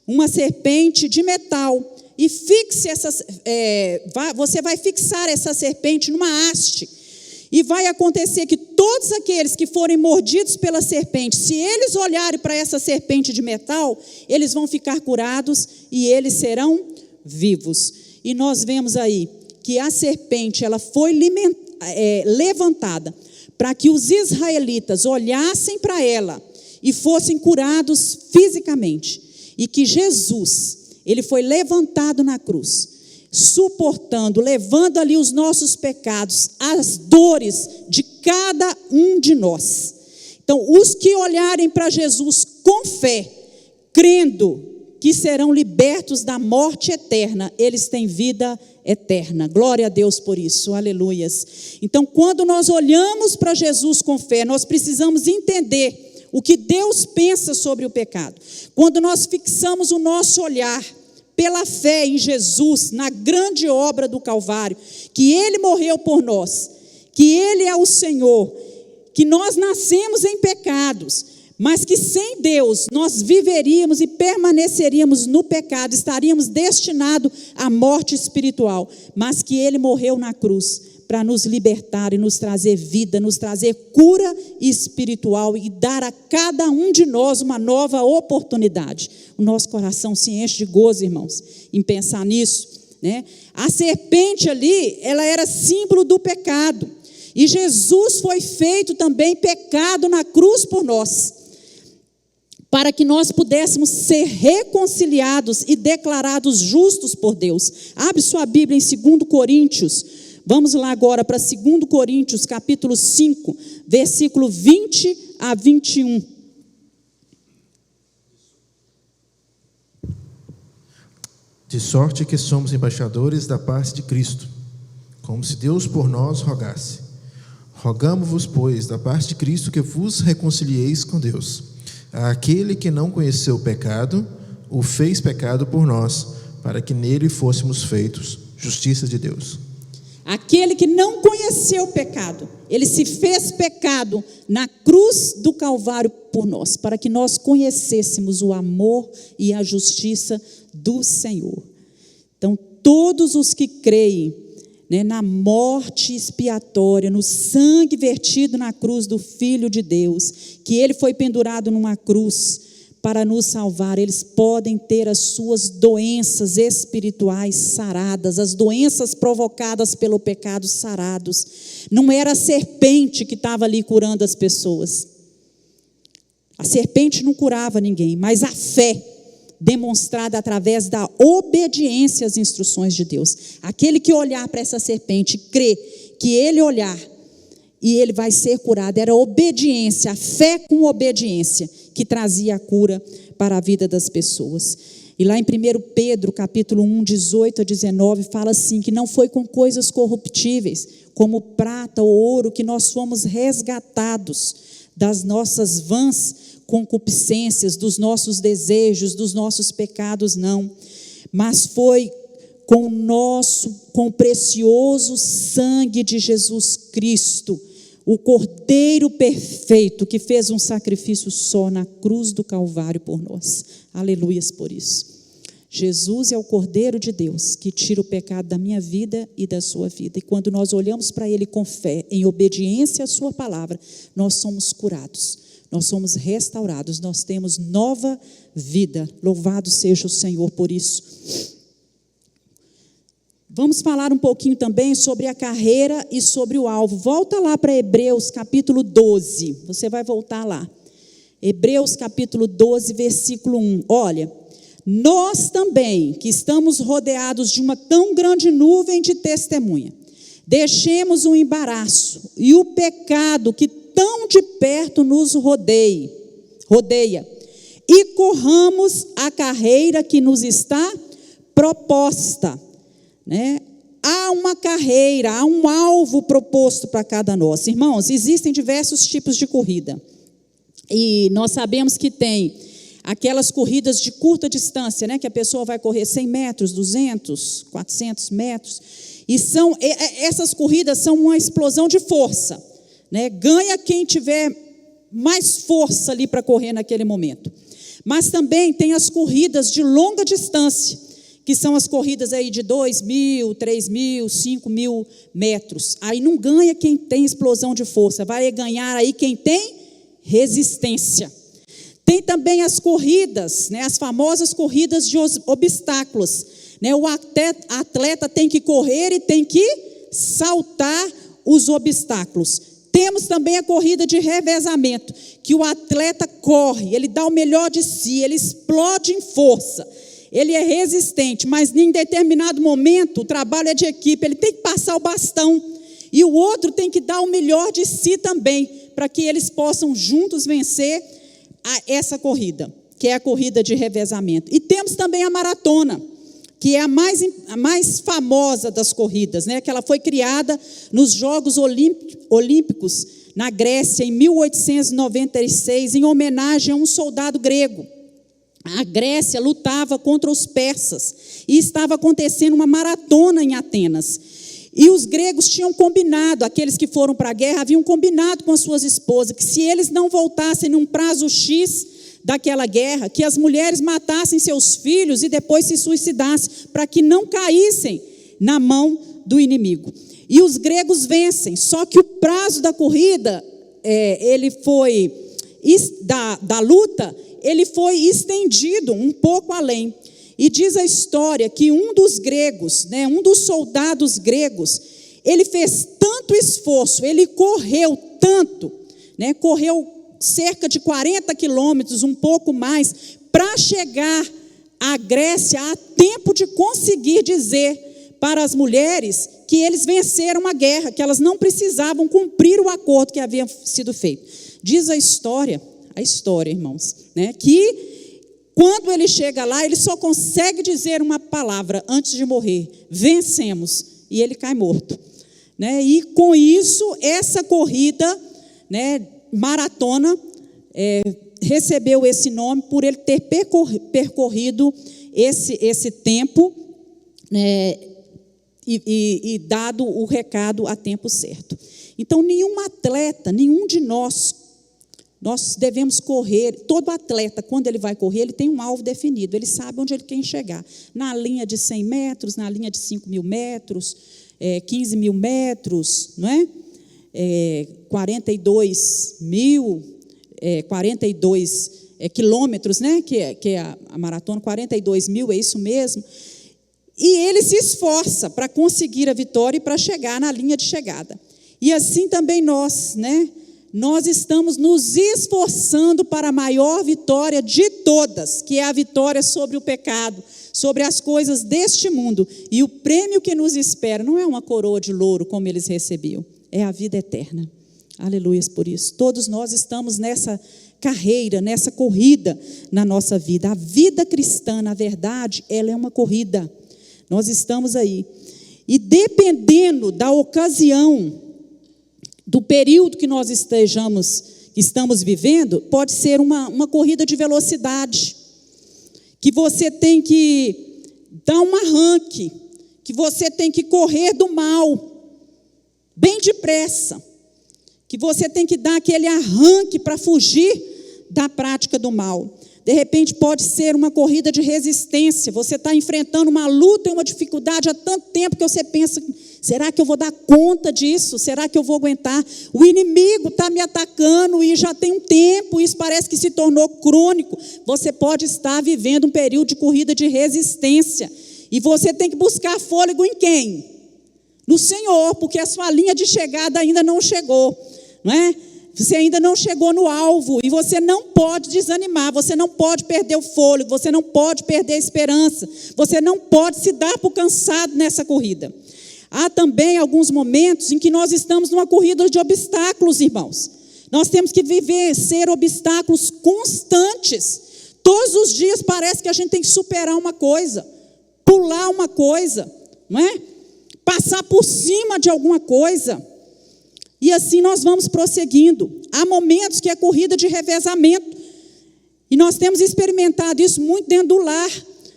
uma serpente de metal, e fixe você vai fixar essa serpente numa haste, e vai acontecer que todos aqueles que forem mordidos pela serpente, se eles olharem para essa serpente de metal, eles vão ficar curados e eles serão vivos. E nós vemos aí que a serpente, ela foi levantada para que os israelitas olhassem para ela e fossem curados fisicamente, e que Jesus, ele foi levantado na cruz, suportando, levando ali os nossos pecados, as dores de cada um de nós. Então, os que olharem para Jesus com fé, crendo que serão libertos da morte eterna, eles têm vida eterna. Glória a Deus por isso, aleluias. Então, quando nós olhamos para Jesus com fé, nós precisamos entender o que Deus pensa sobre o pecado. Quando nós fixamos o nosso olhar pela fé em Jesus, na grande obra do Calvário, que Ele morreu por nós, que Ele é o Senhor, que nós nascemos em pecados, mas que sem Deus nós viveríamos e permaneceríamos no pecado, estaríamos destinados à morte espiritual, mas que Ele morreu na cruz para nos libertar e nos trazer vida, nos trazer cura espiritual e dar a cada um de nós uma nova oportunidade. O nosso coração se enche de gozo, irmãos, em pensar nisso, né? A serpente ali, ela era símbolo do pecado, e Jesus foi feito também pecado na cruz por nós, para que nós pudéssemos ser reconciliados e declarados justos por Deus. Abre sua Bíblia em 2 Coríntios, vamos lá agora para 2 Coríntios, capítulo 5, versículo 20 a 21. de sorte que somos embaixadores da parte de Cristo, como se Deus por nós rogasse. Rogamo-vos, pois, da parte de Cristo, que vos reconcilieis com Deus. Aquele que não conheceu o pecado, o fez pecado por nós, para que nele fôssemos feitos justiça de Deus. Aquele que não conheceu o pecado, ele se fez pecado na cruz do Calvário por nós, para que nós conhecêssemos o amor e a justiça do Senhor. Então, todos os que creem, né, na morte expiatória, no sangue vertido na cruz do Filho de Deus, que ele foi pendurado numa cruz para nos salvar, eles podem ter as suas doenças espirituais saradas, as doenças provocadas pelo pecado sarados. Não era a serpente que estava ali curando as pessoas. A serpente não curava ninguém, mas a fé demonstrada através da obediência às instruções de Deus. Aquele que olhar para essa serpente, crê que ele olhar e ele vai ser curado. Era a obediência, a fé com obediência que trazia a cura para a vida das pessoas. E lá em 1 Pedro, capítulo 1, 18 a 19, fala assim, que não foi com coisas corruptíveis, como prata ou ouro, que nós fomos resgatados das nossas vãs concupiscências, dos nossos desejos, dos nossos pecados, não. Mas foi com o precioso sangue de Jesus Cristo, o Cordeiro perfeito, que fez um sacrifício só na cruz do Calvário por nós. Aleluias por isso. Jesus é o Cordeiro de Deus, que tira o pecado da minha vida e da sua vida. E quando nós olhamos para Ele com fé, em obediência à sua palavra, nós somos curados, nós somos restaurados, nós temos nova vida. Louvado seja o Senhor por isso. Vamos falar um pouquinho também sobre a carreira e sobre o alvo. Volta lá para Hebreus capítulo 12, você vai voltar lá. Hebreus capítulo 12, versículo 1. Olha, nós também, que estamos rodeados de uma tão grande nuvem de testemunha, deixemos o embaraço e o pecado que tão de perto nos rodeia, e corramos a carreira que nos está proposta. Né? Há uma carreira, há um alvo proposto para cada nós. Irmãos, existem diversos tipos de corrida. E nós sabemos que tem aquelas corridas de curta distância, né? Que a pessoa vai correr 100 metros, 200, 400 metros. E essas corridas são uma explosão de força. Né? Ganha quem tiver mais força ali para correr naquele momento. Mas também tem as corridas de longa distância, que são as corridas aí de 2.000, 3.000, 5.000 metros. Aí não ganha quem tem explosão de força, vai ganhar aí quem tem resistência. Tem também as corridas, né, as famosas corridas de obstáculos. Né, o atleta tem que correr e tem que saltar os obstáculos. Temos também a corrida de revezamento, que o atleta corre, ele dá o melhor de si, ele explode em força. Ele é resistente, mas em determinado momento o trabalho é de equipe, ele tem que passar o bastão e o outro tem que dar o melhor de si também, para que eles possam juntos vencer essa corrida, que é a corrida de revezamento. E temos também a maratona, que é a mais famosa das corridas, né? Que ela foi criada nos Jogos Olímpicos na Grécia em 1896, em homenagem a um soldado grego. A Grécia lutava contra os persas e estava acontecendo uma maratona em Atenas. E os gregos tinham combinado, aqueles que foram para a guerra, haviam combinado com as suas esposas, que se eles não voltassem num prazo X daquela guerra, que as mulheres matassem seus filhos e depois se suicidassem, para que não caíssem na mão do inimigo. E os gregos vencem, só que o prazo da corrida, ele foi, da luta, ele foi estendido um pouco além. E diz a história que um dos gregos, né, um dos soldados gregos, ele fez tanto esforço, ele correu tanto, né, correu cerca de 40 quilômetros, um pouco mais, para chegar à Grécia a tempo de conseguir dizer para as mulheres que eles venceram a guerra, que elas não precisavam cumprir o acordo que havia sido feito. Diz a história, irmãos, né, que Quando ele chega lá, ele só consegue dizer uma palavra antes de morrer: vencemos, e ele cai morto, né? E com isso, essa corrida, né, maratona, recebeu esse nome por ele ter percorrido esse tempo, né, e dado o recado a tempo certo. Então, nenhum atleta, nenhum de nós devemos correr. Todo atleta, quando ele vai correr, ele tem um alvo definido, ele sabe onde ele quer chegar, na linha de 100 metros, na linha de 5.000 metros, 15.000 metros, não é? 42 quilômetros, né? Que é a maratona, 42.000, é isso mesmo. E ele se esforça para conseguir a vitória e para chegar na linha de chegada. E assim também nós, né? Nós estamos nos esforçando para a maior vitória de todas, que é a vitória sobre o pecado, sobre as coisas deste mundo. E o prêmio que nos espera não é uma coroa de louro, como eles recebiam, é a vida eterna. Aleluias por isso. Todos nós estamos nessa carreira, nessa corrida na nossa vida. A vida cristã, na verdade, ela é uma corrida. Nós estamos aí. E dependendo da ocasião, do período que nós estamos vivendo, pode ser uma corrida de velocidade, que você tem que dar um arranque, que você tem que correr do mal, bem depressa, que você tem que dar aquele arranque para fugir da prática do mal. De repente pode ser uma corrida de resistência, você está enfrentando uma luta e uma dificuldade há tanto tempo que você pensa: será que eu vou dar conta disso? Será que eu vou aguentar? O inimigo está me atacando e já tem um tempo, isso parece que se tornou crônico. Você pode estar vivendo um período de corrida de resistência, e você tem que buscar fôlego em quem? No Senhor, porque a sua linha de chegada ainda não chegou, não é? Você ainda não chegou no alvo, e você não pode desanimar, você não pode perder o fôlego, você não pode perder a esperança, você não pode se dar por cansado nessa corrida. Há também alguns momentos em que nós estamos numa corrida de obstáculos, irmãos. Nós temos que vencer obstáculos constantes. Todos os dias parece que a gente tem que superar uma coisa, pular uma coisa, não é? Passar por cima de alguma coisa. E assim nós vamos prosseguindo. Há momentos que é corrida de revezamento. E nós temos experimentado isso muito dentro do lar,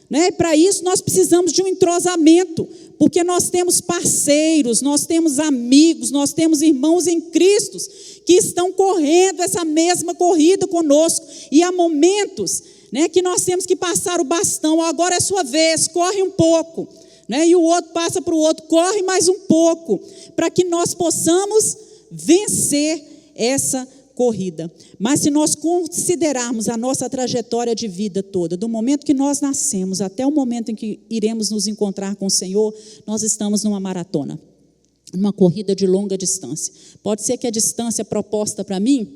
né? Para isso nós precisamos de um entrosamento, porque nós temos parceiros, nós temos amigos, nós temos irmãos em Cristo que estão correndo essa mesma corrida conosco. E há momentos, né, que nós temos que passar o bastão. Agora é sua vez, corre um pouco, né? E o outro passa para o outro, corre mais um pouco, para que nós possamos vencer essa corrida. Mas se nós considerarmos a nossa trajetória de vida toda, do momento que nós nascemos até o momento em que iremos nos encontrar com o Senhor, nós estamos numa maratona, numa corrida de longa distância. Pode ser que a distância proposta para mim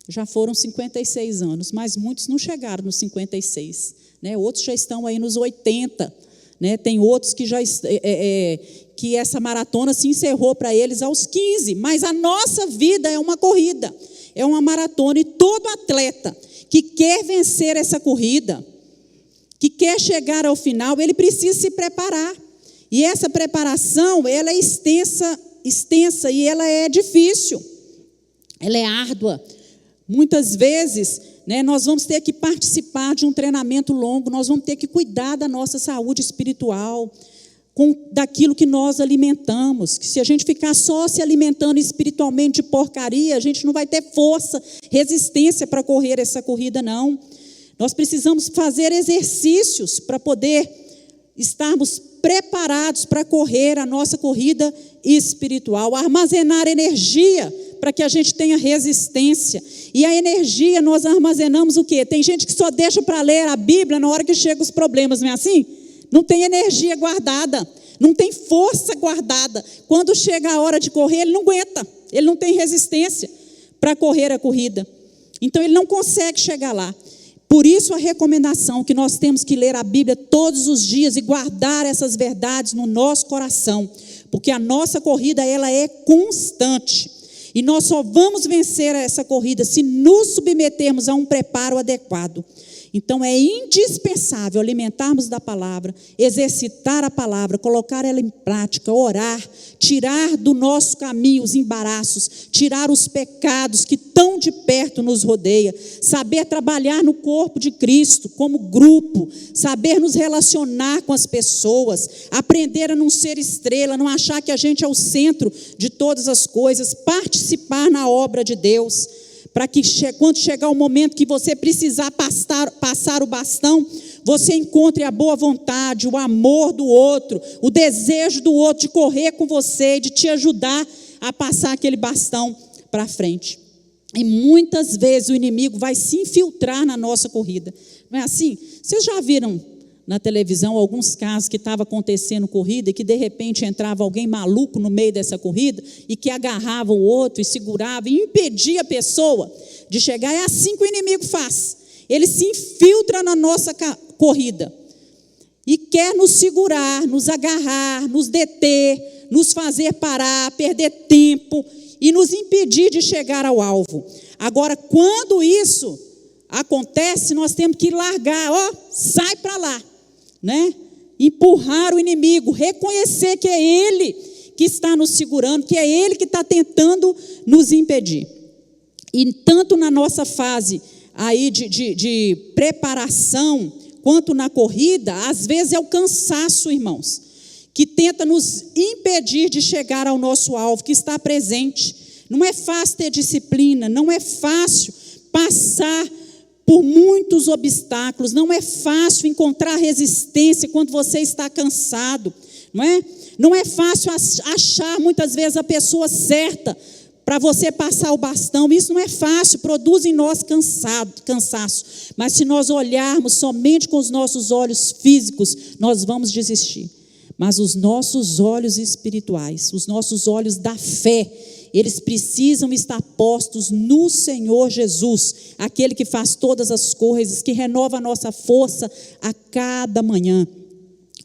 já foram 56 anos, mas muitos não chegaram nos 56, né? Outros já estão aí nos 80, né? Tem outros que já que essa maratona se encerrou para eles aos 15, mas a nossa vida é uma corrida, é uma maratona, e todo atleta que quer vencer essa corrida, que quer chegar ao final, ele precisa se preparar, e essa preparação, ela é extensa e ela é difícil, ela é árdua. Muitas vezes, né, nós vamos ter que participar de um treinamento longo, nós vamos ter que cuidar da nossa saúde espiritual, daquilo que nós alimentamos, que se a gente ficar só se alimentando espiritualmente de porcaria, a gente não vai ter força, resistência para correr essa corrida, não. Nós precisamos fazer exercícios para poder estarmos preparados para correr a nossa corrida espiritual, armazenar energia para que a gente tenha resistência. E a energia nós armazenamos o quê? Tem gente que só deixa para ler a Bíblia na hora que chegam os problemas, não é assim? Não tem energia guardada, não tem força guardada. Quando chega a hora de correr, ele não aguenta, ele não tem resistência para correr a corrida. Então ele não consegue chegar lá. Por isso a recomendação que nós temos que ler a Bíblia todos os dias e guardar essas verdades no nosso coração, porque a nossa corrida, ela é constante. E nós só vamos vencer essa corrida se nos submetermos a um preparo adequado. Então é indispensável alimentarmos da palavra, exercitar a palavra, colocar ela em prática, orar, tirar do nosso caminho os embaraços, tirar os pecados que tão de perto nos rodeia, saber trabalhar no corpo de Cristo como grupo, saber nos relacionar com as pessoas, aprender a não ser estrela, não achar que a gente é o centro de todas as coisas, participar na obra de Deus, para que quando chegar o momento que você precisar passar o bastão, você encontre a boa vontade, o amor do outro, o desejo do outro de correr com você, de te ajudar a passar aquele bastão para frente. E muitas vezes o inimigo vai se infiltrar na nossa corrida. Não é assim? Vocês já viram na televisão alguns casos que estava acontecendo corrida e que de repente entrava alguém maluco no meio dessa corrida e que agarrava o outro e segurava e impedia a pessoa de chegar? É assim que o inimigo faz. Ele se infiltra na nossa corrida e quer nos segurar, nos agarrar, nos deter, nos fazer parar, perder tempo e nos impedir de chegar ao alvo. Agora, quando isso acontece, nós temos que largar, sai para lá, né? Empurrar o inimigo, reconhecer que é ele que está nos segurando, que é ele que está tentando nos impedir. E tanto na nossa fase aí de preparação, quanto na corrida, às vezes é o cansaço, irmãos, que tenta nos impedir de chegar ao nosso alvo, que está presente. Não é fácil ter disciplina, não é fácil passar por muitos obstáculos, não é fácil encontrar resistência quando você está cansado, não é? Não é fácil achar muitas vezes a pessoa certa para você passar o bastão. Isso não é fácil, produz em nós cansaço. Mas se nós olharmos somente com os nossos olhos físicos, nós vamos desistir. Mas os nossos olhos espirituais, os nossos olhos da fé, eles precisam estar postos no Senhor Jesus, aquele que faz todas as coisas, que renova a nossa força a cada manhã.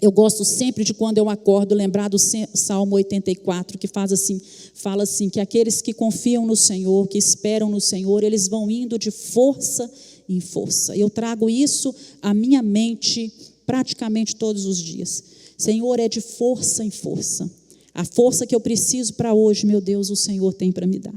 Eu gosto sempre de, quando eu acordo, lembrar do Salmo 84, que fala assim, que aqueles que confiam no Senhor, que esperam no Senhor, eles vão indo de força em força. Eu trago isso à minha mente praticamente todos os dias. Senhor, é de força em força. A força que eu preciso para hoje, meu Deus, o Senhor tem para me dar.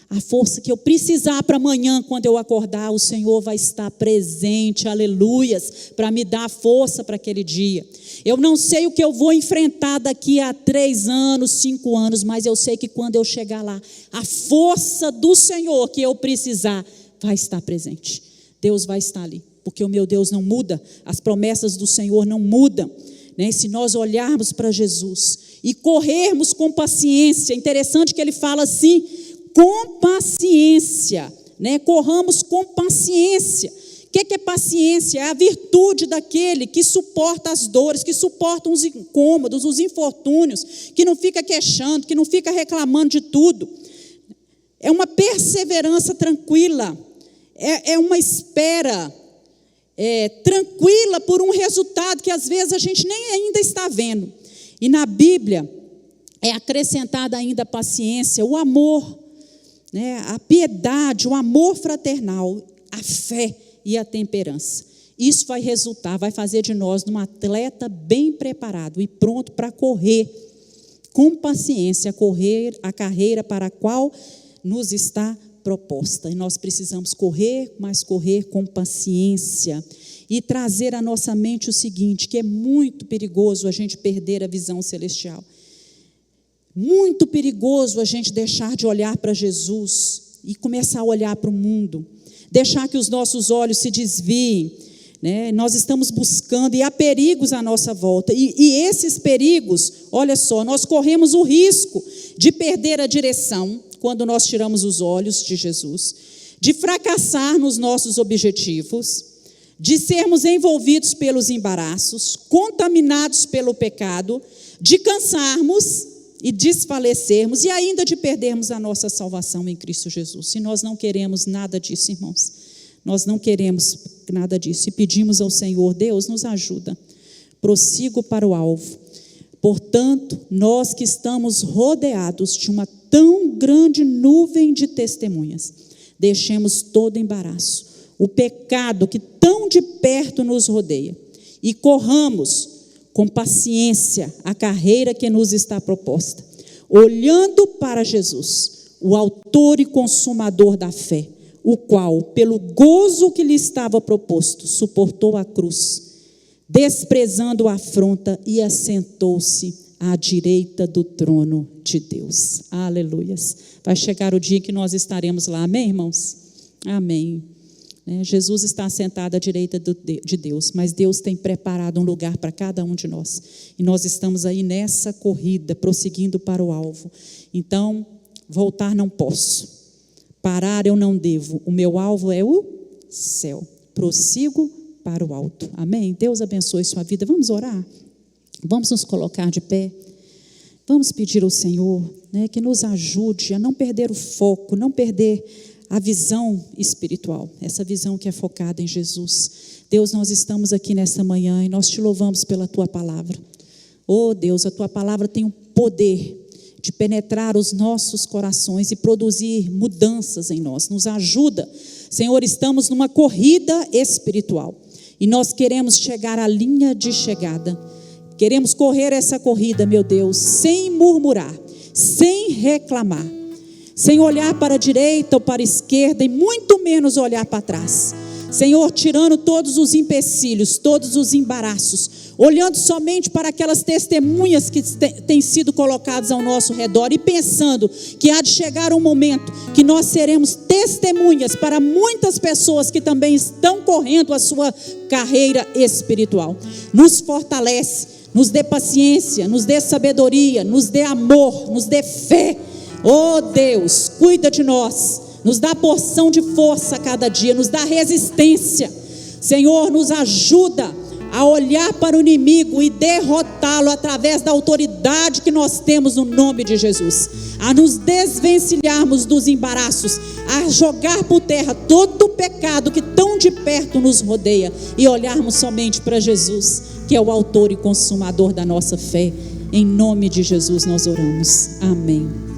A força que eu precisar para amanhã, quando eu acordar, o Senhor vai estar presente, aleluias, para me dar força para aquele dia. Eu não sei o que eu vou enfrentar daqui a 3 anos, 5 anos, mas eu sei que quando eu chegar lá, a força do Senhor que eu precisar vai estar presente. Deus vai estar ali, porque o meu Deus não muda, as promessas do Senhor não mudam, né? Se nós olharmos para Jesus e corrermos com paciência, é interessante que ele fala assim, com paciência, né? Corramos com paciência. O que é paciência? É a virtude daquele que suporta as dores, que suporta os incômodos, os infortúnios, que não fica queixando, que não fica reclamando de tudo. É uma perseverança tranquila, é uma espera tranquila por um resultado que às vezes a gente nem ainda está vendo. E na Bíblia é acrescentada ainda a paciência, o amor, né? A piedade, o amor fraternal, a fé e a temperança. Isso vai resultar, vai fazer de nós um atleta bem preparado e pronto para correr com paciência, correr a carreira para a qual nos está proposta. E nós precisamos correr, mas correr com paciência e trazer à nossa mente o seguinte, que é muito perigoso a gente perder a visão celestial. Muito perigoso a gente deixar de olhar para Jesus e começar a olhar para o mundo. Deixar que os nossos olhos se desviem, né? Nós estamos buscando, e há perigos à nossa volta, e esses perigos, olha só, nós corremos o risco de perder a direção, quando nós tiramos os olhos de Jesus, de fracassar nos nossos objetivos, de sermos envolvidos pelos embaraços, contaminados pelo pecado, de cansarmos e desfalecermos, e ainda de perdermos a nossa salvação em Cristo Jesus. E nós não queremos nada disso, irmãos. Nós não queremos nada disso. E pedimos ao Senhor, Deus, nos ajuda. Prossigo para o alvo. Portanto, nós que estamos rodeados de uma tão grande nuvem de testemunhas, deixemos todo embaraço, o pecado que tão de perto nos rodeia e corramos com paciência a carreira que nos está proposta, olhando para Jesus, o autor e consumador da fé, o qual, pelo gozo que lhe estava proposto, suportou a cruz, desprezando a afronta, e assentou-se à direita do trono de Deus. Aleluias. Vai chegar o dia que nós estaremos lá, amém, irmãos? Amém. Jesus está sentado à direita de Deus, mas Deus tem preparado um lugar para cada um de nós, e nós estamos aí nessa corrida, prosseguindo para o alvo. Então, voltar não posso, parar eu não devo, o meu alvo é o céu, prossigo para o alto, amém? Deus abençoe sua vida. Vamos orar? Vamos nos colocar de pé, vamos pedir ao Senhor, que nos ajude a não perder o foco, não perder a visão espiritual, essa visão que é focada em Jesus. Deus, nós estamos aqui nessa manhã e nós te louvamos pela tua palavra. Oh Deus, a tua palavra tem o poder de penetrar os nossos corações e produzir mudanças em nós. Nos ajuda, Senhor, estamos numa corrida espiritual e nós queremos chegar à linha de chegada. Queremos correr essa corrida, meu Deus, sem murmurar, sem reclamar, sem olhar para a direita ou para a esquerda e muito menos olhar para trás. Senhor, tirando todos os empecilhos, todos os embaraços, olhando somente para aquelas testemunhas que têm sido colocadas ao nosso redor e pensando que há de chegar um momento que nós seremos testemunhas para muitas pessoas que também estão correndo a sua carreira espiritual. Nos fortalece, nos dê paciência, nos dê sabedoria, nos dê amor, nos dê fé. Oh Deus, cuida de nós, nos dá porção de força a cada dia, nos dá resistência. Senhor, nos ajuda a olhar para o inimigo e derrotá-lo através da autoridade que nós temos no nome de Jesus, a nos desvencilharmos dos embaraços, a jogar por terra todo o pecado que tão de perto nos rodeia e olharmos somente para Jesus, que é o autor e consumador da nossa fé. Em nome de Jesus nós oramos. Amém.